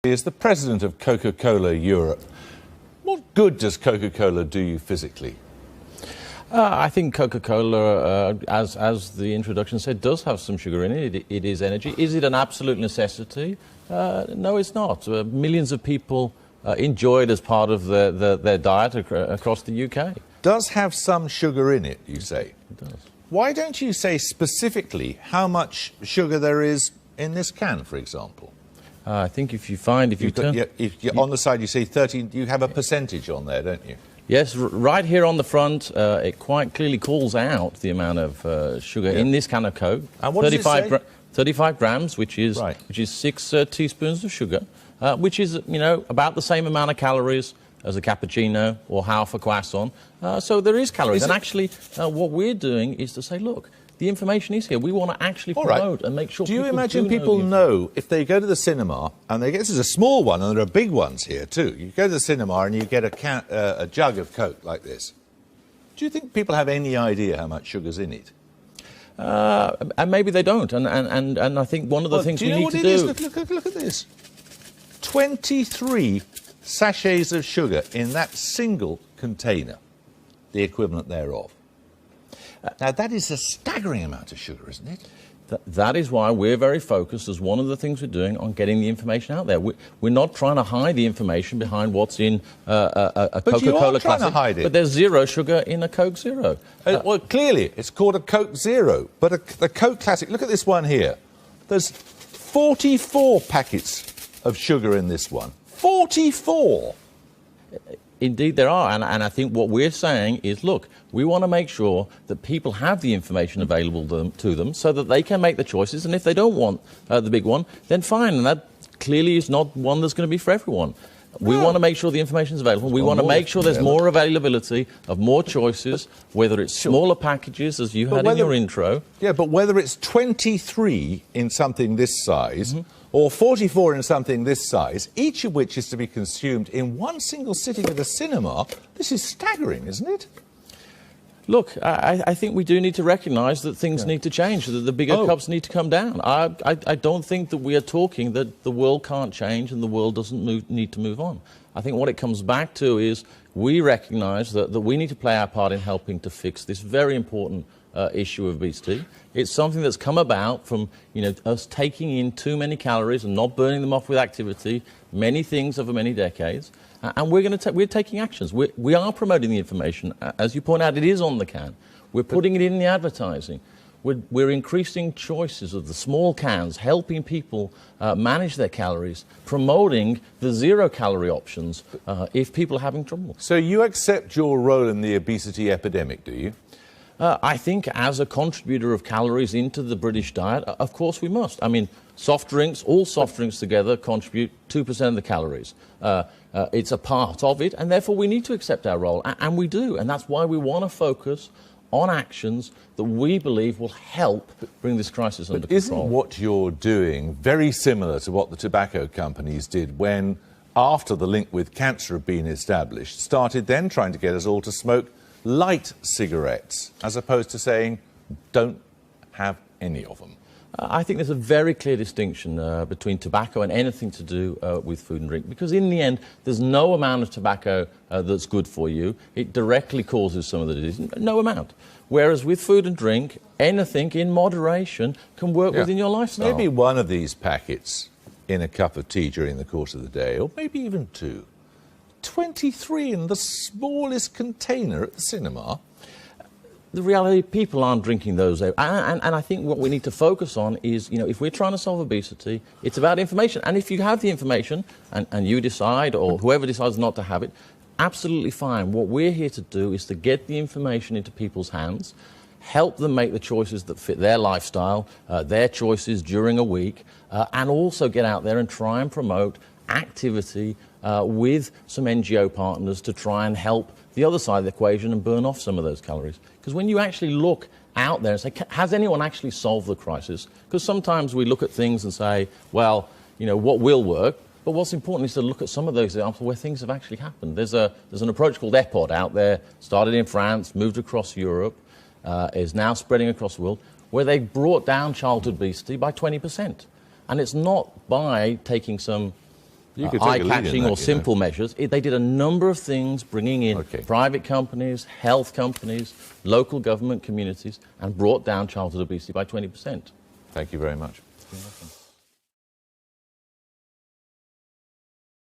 Is the president of Coca Cola Europe. What good does Coca Cola do you physically? I think Coca Cola, as the introduction said, does have some sugar in it. It is energy. Is it an absolute necessity? No, it's not. Millions of people enjoy it as part of their diet across the UK. Does have some sugar in it, you say? It does. Why don't you say specifically how much sugar there is in this can, for example? I think if you turn... on the side you say 30, you have a percentage on there, don't you? Yes, right here on the front, it quite clearly calls out the amount of sugar in this can of Coke. And what does it say? 35 grams, which is 6 teaspoons of sugar, which is, about the same amount of calories as a cappuccino or half a croissant. So there is calories. And actually, what we're doing is to say, look, the information is here. We want to actually promote and make sure people do you imagine people know if they go to the cinema, and this is a small one, and there are big ones here too. You go to the cinema and you get a jug of Coke like this. Do you think people have any idea how much sugar's in it? And maybe they don't. And I think one of the things we need to do... Look at this. 23 sachets of sugar in that single container, the equivalent thereof. Now, that is a staggering amount of sugar, isn't it? That is why we're very focused, as one of the things we're doing, on getting the information out there. We're not trying to hide the information behind what's in a Coca-Cola Classic. To hide it. But there's zero sugar in a Coke Zero. Well, clearly, it's called a Coke Zero. But the Coke Classic, look at this one here. There's 44 packets of sugar in this one. 44! Indeed there are, and I think what we're saying is, look, we want to make sure that people have the information available to them so that they can make the choices, and if they don't want the big one, then fine, and that clearly is not one that's going to be for everyone. We want to make sure the information is available. We want to make sure there's more availability of more choices, whether it's smaller packages, as you had in your intro. Yeah, but whether it's 23 in something this size or 44 in something this size, each of which is to be consumed in one single sitting at a cinema, this is staggering, isn't it? Look, I think we do need to recognise that things need to change, that the bigger cups need to come down. I don't think that we are talking that the world can't change and the world doesn't need to move on. I think what it comes back to is we recognise that we need to play our part in helping to fix this very important issue of obesity. It's something that's come about from us taking in too many calories and not burning them off with activity, many things over many decades. And we're taking actions. We are promoting the information. As you point out, it is on the can. We're putting it in the advertising. We're increasing choices of the small cans, helping people manage their calories, promoting the zero-calorie options if people are having trouble. So you accept your role in the obesity epidemic, do you? I think as a contributor of calories into the British diet, of course we must. I mean, soft drinks, all soft drinks together contribute 2% of the calories. It's a part of it, and therefore we need to accept our role, and we do. And that's why we want to focus on actions that we believe will help bring this crisis under control. Isn't what you're doing very similar to what the tobacco companies did when, after the link with cancer had been established, started then trying to get us all to smoke light cigarettes, as opposed to saying, don't have any of them? I think there's a very clear distinction between tobacco and anything to do with food and drink, because in the end, there's no amount of tobacco that's good for you. It directly causes some of the disease, no amount. Whereas with food and drink, anything in moderation can work within your lifestyle. Maybe one of these packets in a cup of tea during the course of the day, or maybe even two. 23 in the smallest container at the cinema. The reality, people aren't drinking those. And I think what we need to focus on is, if we're trying to solve obesity, it's about information. And if you have the information and you decide, or whoever decides not to have it, absolutely fine. What we're here to do is to get the information into people's hands, help them make the choices that fit their lifestyle, their choices during a week, and also get out there and try and promote activity with some NGO partners to try and help the other side of the equation and burn off some of those calories. Because when you actually look out there and say, has anyone actually solved the crisis? Because sometimes we look at things and say, well, what will work? But what's important is to look at some of those examples where things have actually happened. There's an approach called EPOD out there, started in France, moved across Europe, is now spreading across the world, where they brought down childhood obesity by 20%. And it's not by taking some You could take a lead in eye-catching that, or simple measures. They did a number of things, bringing in private companies, health companies, local government communities, and brought down childhood obesity by 20%. Thank you very much. You're welcome.